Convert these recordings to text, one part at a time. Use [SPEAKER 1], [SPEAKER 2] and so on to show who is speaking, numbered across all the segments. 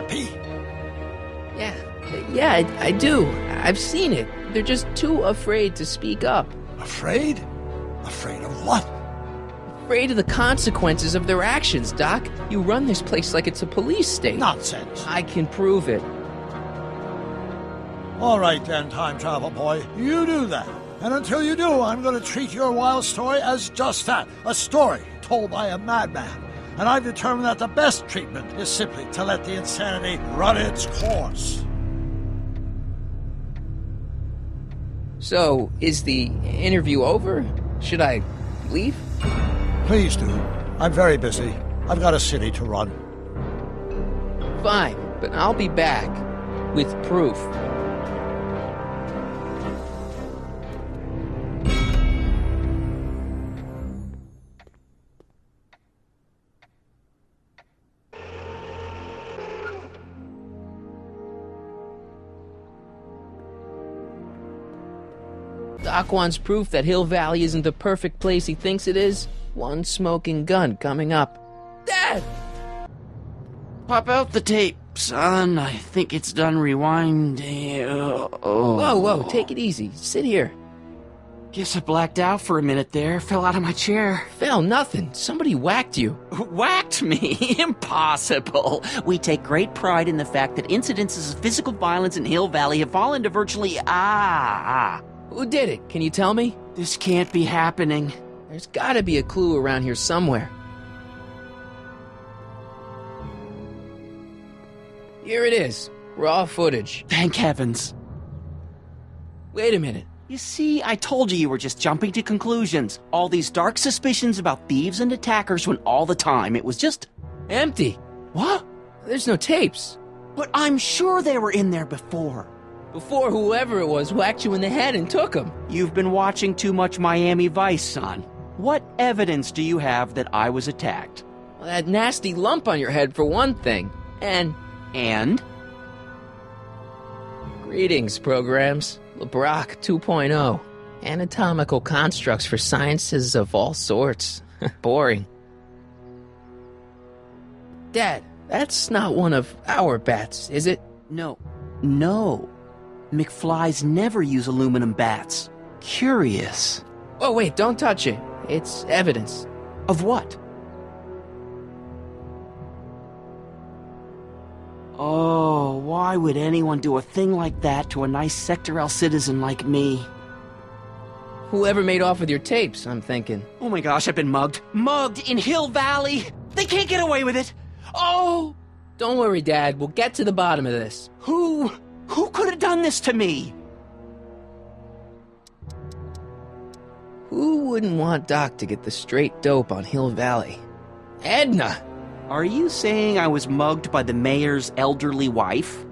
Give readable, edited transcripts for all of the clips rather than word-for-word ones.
[SPEAKER 1] happy?
[SPEAKER 2] Yeah, I do. I've seen it. They're just too afraid to speak up.
[SPEAKER 1] Afraid? Afraid of what?
[SPEAKER 2] Afraid of the consequences of their actions, Doc. You run this place like it's a police state.
[SPEAKER 1] Nonsense.
[SPEAKER 2] I can prove it.
[SPEAKER 1] All right then, time travel boy. You do that. And until you do, I'm going to treat your wild story as just that. A story told by a madman. And I've determined that the best treatment is simply to let the insanity run its course.
[SPEAKER 2] So, is the interview over? Should I leave?
[SPEAKER 1] Please do. I'm very busy. I've got a city to run.
[SPEAKER 2] Fine, but I'll be back with proof. Doc wants proof that Hill Valley isn't the perfect place he thinks it is. One smoking gun coming up. Dad!
[SPEAKER 3] Pop out the tape, son. I think it's done rewinding.
[SPEAKER 2] Whoa, take it easy. Sit here.
[SPEAKER 3] Guess I blacked out for a minute there. Fell out of my chair.
[SPEAKER 2] Fell nothing. Somebody whacked you.
[SPEAKER 3] Whacked me? Impossible. We take great pride in the fact that incidences of physical violence in Hill Valley have fallen to virtually...
[SPEAKER 2] Who did it? Can you tell me?
[SPEAKER 3] This can't be happening.
[SPEAKER 2] There's gotta be a clue around here somewhere. Here it is. Raw footage.
[SPEAKER 3] Thank heavens.
[SPEAKER 2] Wait a minute.
[SPEAKER 3] You see, I told you were just jumping to conclusions. All these dark suspicions about thieves and attackers when all the time it was just...
[SPEAKER 2] empty.
[SPEAKER 3] What?
[SPEAKER 2] There's no tapes.
[SPEAKER 3] But I'm sure they were in there before.
[SPEAKER 2] Before whoever it was whacked you in the head and took them.
[SPEAKER 3] You've been watching too much Miami Vice, son. What evidence do you have that I was attacked?
[SPEAKER 2] Well, that nasty lump on your head for one thing. And? Greetings, programs. LeBrock 2.0. Anatomical constructs for sciences of all sorts. Boring. Dad, that's not one of our bats, is it?
[SPEAKER 3] No. McFlys never use aluminum bats. Curious.
[SPEAKER 2] Oh, wait, don't touch it. It's evidence.
[SPEAKER 3] Of what? Oh, why would anyone do a thing like that to a nice Sector L citizen like me?
[SPEAKER 2] Whoever made off with your tapes, I'm thinking.
[SPEAKER 3] Oh my gosh, I've been mugged. Mugged in Hill Valley! They can't get away with it! Oh!
[SPEAKER 2] Don't worry, Dad. We'll get to the bottom of this.
[SPEAKER 3] Who could have done this to me?
[SPEAKER 2] Who wouldn't want Doc to get the straight dope on Hill Valley? Edna!
[SPEAKER 3] Are you saying I was mugged by the mayor's elderly wife?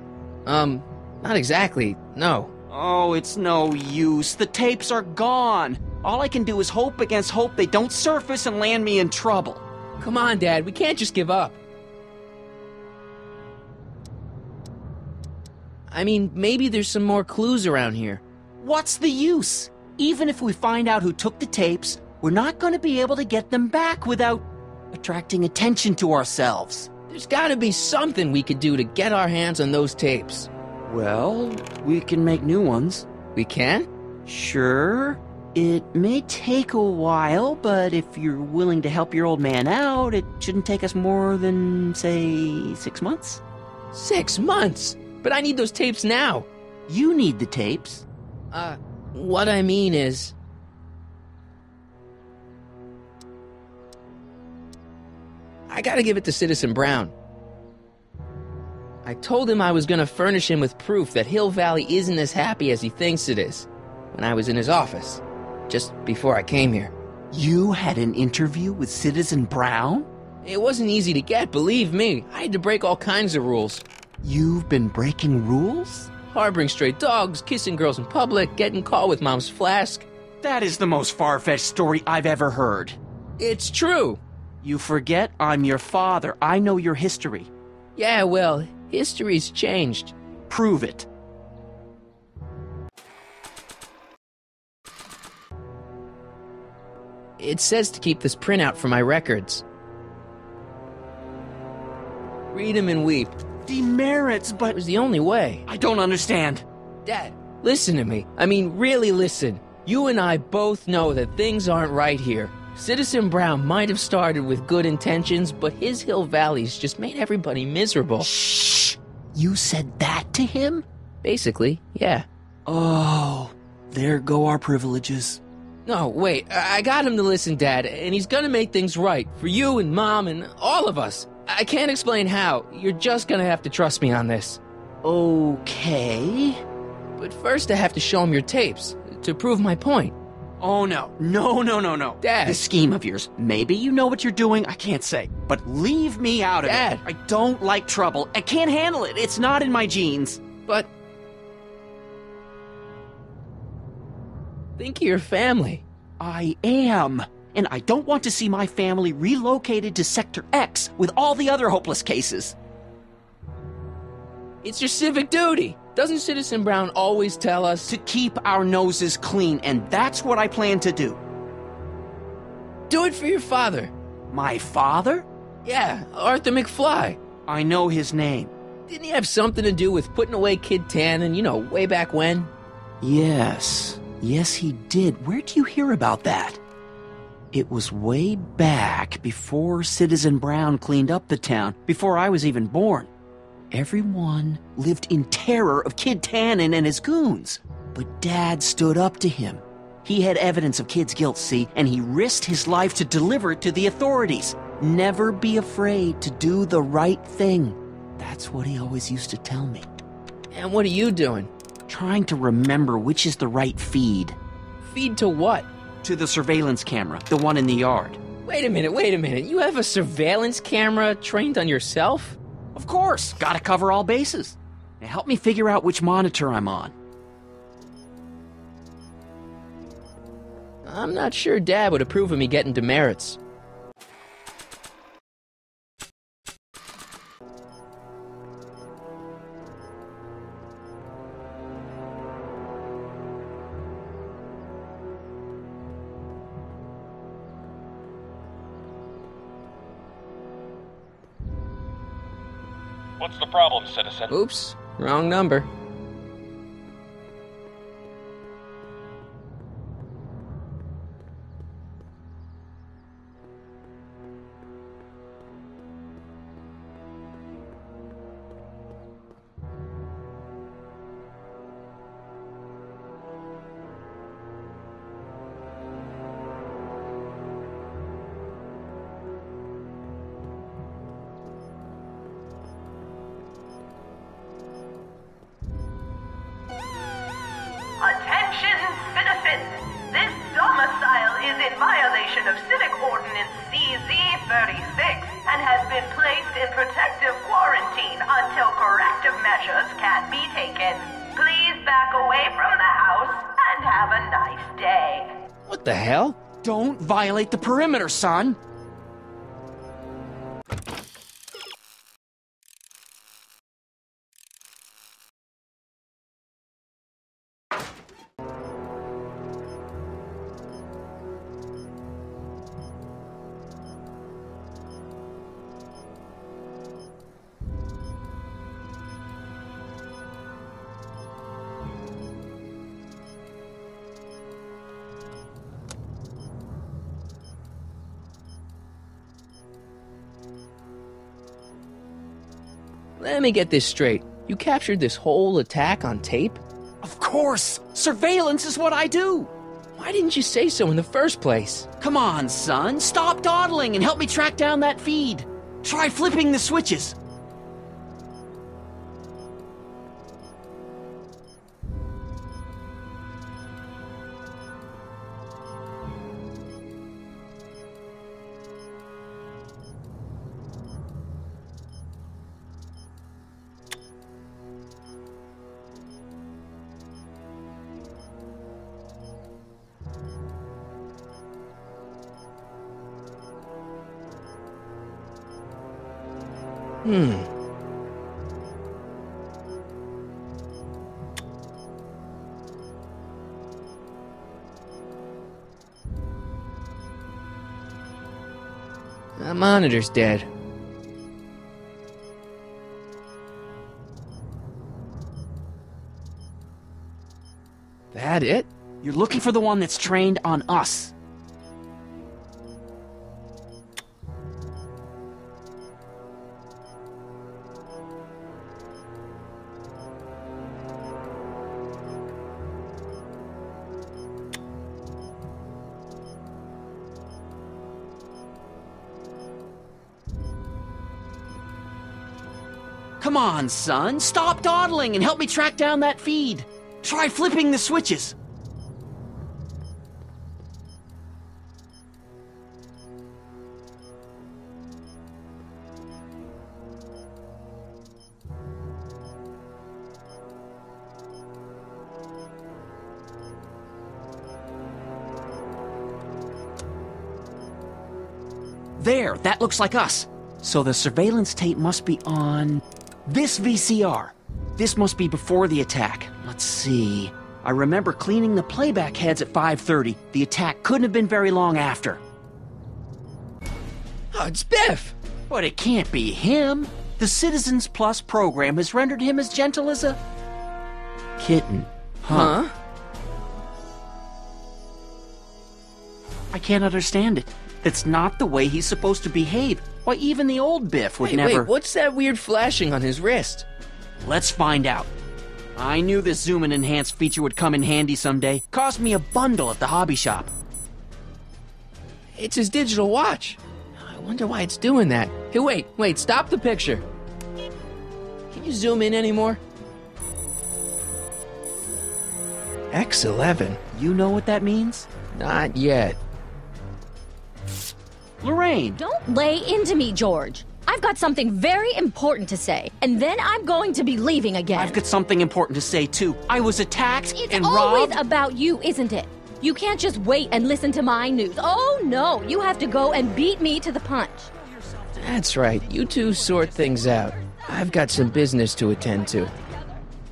[SPEAKER 2] Not exactly, no.
[SPEAKER 3] Oh, it's no use. The tapes are gone. All I can do is hope against hope they don't surface and land me in trouble.
[SPEAKER 2] Come on, Dad. We can't just give up. I mean, maybe there's some more clues around here.
[SPEAKER 3] What's the use? Even if we find out who took the tapes, we're not going to be able to get them back without attracting attention to ourselves.
[SPEAKER 2] There's gotta be something we could do to get our hands on those tapes.
[SPEAKER 3] Well, we can make new ones.
[SPEAKER 2] We can?
[SPEAKER 3] Sure. It may take a while, but if you're willing to help your old man out, it shouldn't take us more than, say, 6 months.
[SPEAKER 2] 6 months? But I need those tapes now.
[SPEAKER 3] You need the tapes.
[SPEAKER 2] What I mean is... I gotta give it to Citizen Brown. I told him I was gonna furnish him with proof that Hill Valley isn't as happy as he thinks it is when I was in his office, just before I came here.
[SPEAKER 3] You had an interview with Citizen Brown?
[SPEAKER 2] It wasn't easy to get, believe me. I had to break all kinds of rules.
[SPEAKER 3] You've been breaking rules?
[SPEAKER 2] Harboring stray dogs, kissing girls in public, getting caught with Mom's flask.
[SPEAKER 3] That is the most far-fetched story I've ever heard.
[SPEAKER 2] It's true.
[SPEAKER 3] You forget I'm your father. I know your history.
[SPEAKER 2] Yeah, well, history's changed.
[SPEAKER 3] Prove it.
[SPEAKER 2] It says to keep this printout for my records. Read 'em and weep.
[SPEAKER 3] Demerits,
[SPEAKER 2] It
[SPEAKER 3] but
[SPEAKER 2] was the only way.
[SPEAKER 3] I don't understand.
[SPEAKER 2] Dad, listen to me. I mean, really listen. You and I both know that things aren't right here. Citizen Brown might have started with good intentions, but his Hill Valley's just made everybody miserable.
[SPEAKER 3] Shh! You said that to him?
[SPEAKER 2] Basically, yeah.
[SPEAKER 3] Oh, there go our privileges.
[SPEAKER 2] No, wait, I got him to listen, Dad, and he's gonna make things right for you and Mom and all of us. I can't explain how. You're just gonna have to trust me on this.
[SPEAKER 3] Okay.
[SPEAKER 2] But first I have to show him your tapes to prove my point.
[SPEAKER 3] Oh, no. No.
[SPEAKER 2] Dad.
[SPEAKER 3] This scheme of yours, maybe you know what you're doing, I can't say. But leave me out of
[SPEAKER 2] Dad.
[SPEAKER 3] it. I don't like trouble. I can't handle it. It's not in my genes.
[SPEAKER 2] But think of your family.
[SPEAKER 3] I am. And I don't want to see my family relocated to Sector X with all the other hopeless cases.
[SPEAKER 2] It's your civic duty. Doesn't Citizen Brown always tell us
[SPEAKER 3] To keep our noses clean, and that's what I plan to do.
[SPEAKER 2] do it for your father?
[SPEAKER 3] My father?
[SPEAKER 2] Yeah, Arthur McFly.
[SPEAKER 3] I know his name.
[SPEAKER 2] Didn't he have something to do with putting away Kid Tannen, way back when?
[SPEAKER 3] Yes. Yes, he did. Where'd you hear about that? It was way back before Citizen Brown cleaned up the town, before I was even born. Everyone lived in terror of Kid Tannen and his goons. But Dad stood up to him. He had evidence of Kid's guilt, see, and he risked his life to deliver it to the authorities. Never be afraid to do the right thing. That's what he always used to tell me.
[SPEAKER 2] And what are you doing?
[SPEAKER 3] Trying to remember which is the right feed.
[SPEAKER 2] Feed to what?
[SPEAKER 3] To the surveillance camera, the one in the yard.
[SPEAKER 2] Wait a minute. You have a surveillance camera trained on yourself?
[SPEAKER 3] Of course, gotta cover all bases. Now help me figure out which monitor I'm on.
[SPEAKER 2] I'm not sure Dad would approve of me getting demerits.
[SPEAKER 4] What's the problem, citizen?
[SPEAKER 2] Oops, wrong number.
[SPEAKER 5] Attention, citizens! This domicile is in violation of Civic Ordinance CZ-36 and has been placed in protective quarantine until corrective measures can be taken. Please back away from the house and have a nice day.
[SPEAKER 2] What the hell?
[SPEAKER 3] Don't violate the perimeter, son!
[SPEAKER 2] Let me get this straight. You captured this whole attack on tape?
[SPEAKER 3] Of course! Surveillance is what I do!
[SPEAKER 2] Why didn't you say so in the first place?
[SPEAKER 3] Come on, son, stop dawdling and help me track down that feed. Try flipping the switches.
[SPEAKER 2] The monitor's dead. That it?
[SPEAKER 3] You're looking for the one that's trained on us. Come on, son. Stop dawdling and help me track down that feed. Try flipping the switches. There, that looks like us. So the surveillance tape must be on this VCR. This must be before the attack. Let's see. I remember cleaning the playback heads at 5:30. The attack couldn't have been very long after.
[SPEAKER 2] Oh, it's Biff!
[SPEAKER 3] But it can't be him. The Citizens Plus program has rendered him as gentle as a kitten.
[SPEAKER 2] Huh?
[SPEAKER 3] I can't understand it. That's not the way he's supposed to behave. Why, even the old Biff would never...
[SPEAKER 2] Wait, what's that weird flashing on his wrist?
[SPEAKER 3] Let's find out. I knew this zoom and enhance feature would come in handy someday. Cost me a bundle at the hobby shop.
[SPEAKER 2] It's his digital watch. I wonder why it's doing that. Hey, wait, stop the picture. Can you zoom in anymore? X11.
[SPEAKER 3] You know what that means?
[SPEAKER 2] Not yet.
[SPEAKER 3] Lorraine!
[SPEAKER 6] Don't lay into me, George. I've got something very important to say, and then I'm going to be leaving again.
[SPEAKER 3] I've got something important to say, too. I was attacked and
[SPEAKER 6] always
[SPEAKER 3] robbed.
[SPEAKER 6] about you, isn't it? You can't just wait and listen to my news. Oh, no, you have to go and beat me to the punch.
[SPEAKER 2] That's right. You two sort things out. I've got some business to attend to.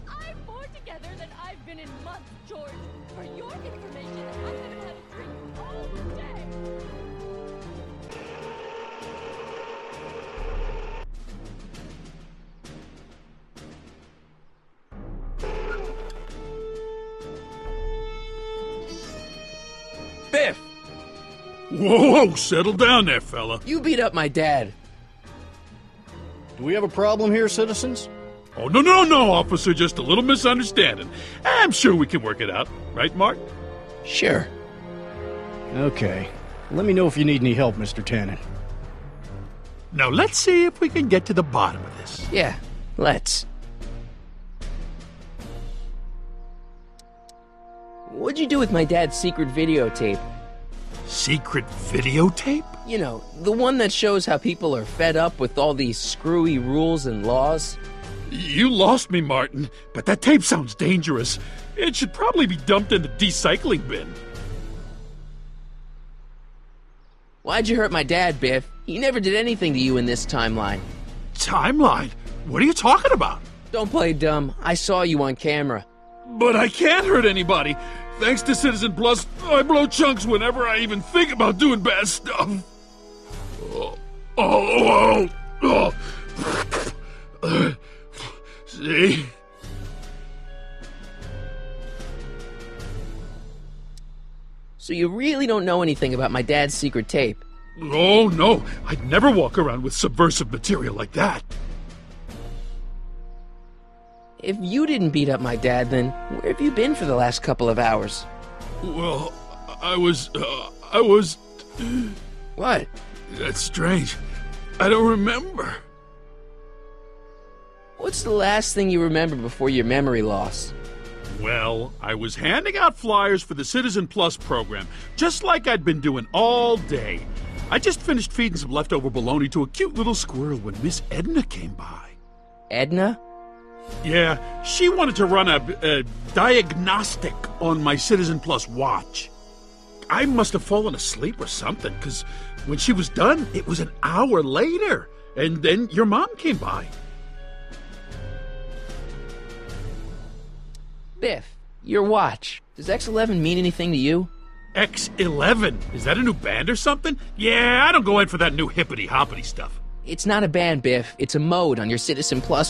[SPEAKER 6] I'm more together than I've been in months, George. For your information, I haven't had a drink all day.
[SPEAKER 2] Biff!
[SPEAKER 7] Whoa, settle down there, fella.
[SPEAKER 2] You beat up my dad.
[SPEAKER 8] Do we have a problem here, citizens?
[SPEAKER 7] Oh, no, officer, just a little misunderstanding. I'm sure we can work it out. Right, Mark?
[SPEAKER 2] Sure.
[SPEAKER 8] Okay. Let me know if you need any help, Mr. Tannen.
[SPEAKER 7] Now let's see if we can get to the bottom of this.
[SPEAKER 2] Yeah, let's. What'd you do with my dad's secret videotape?
[SPEAKER 7] Secret videotape?
[SPEAKER 2] You know, the one that shows how people are fed up with all these screwy rules and laws.
[SPEAKER 7] You lost me, Martin, but that tape sounds dangerous. It should probably be dumped in the recycling bin.
[SPEAKER 2] Why'd you hurt my dad, Biff? He never did anything to you in this timeline.
[SPEAKER 7] Timeline? What are you talking about?
[SPEAKER 2] Don't play dumb. I saw you on camera.
[SPEAKER 7] But I can't hurt anybody. Thanks to Citizen Plus, I blow chunks whenever I even think about doing bad stuff. See?
[SPEAKER 2] So you really don't know anything about my dad's secret tape?
[SPEAKER 7] Oh, no. I'd never walk around with subversive material like that.
[SPEAKER 2] If you didn't beat up my dad, then where have you been for the last couple of hours?
[SPEAKER 7] Well, I was...
[SPEAKER 2] What?
[SPEAKER 7] That's strange. I don't remember.
[SPEAKER 2] What's the last thing you remember before your memory loss?
[SPEAKER 7] Well, I was handing out flyers for the Citizen Plus program, just like I'd been doing all day. I just finished feeding some leftover bologna to a cute little squirrel when Miss Edna came by.
[SPEAKER 2] Edna?
[SPEAKER 7] Yeah, she wanted to run a diagnostic on my Citizen Plus watch. I must have fallen asleep or something, because when she was done, it was an hour later. And then your mom came by.
[SPEAKER 2] Biff, your watch. Does X11 mean anything to you?
[SPEAKER 7] X11? Is that a new band or something? Yeah, I don't go in for that new hippity-hoppity stuff.
[SPEAKER 2] It's not a band, Biff. It's a mode on your Citizen Plus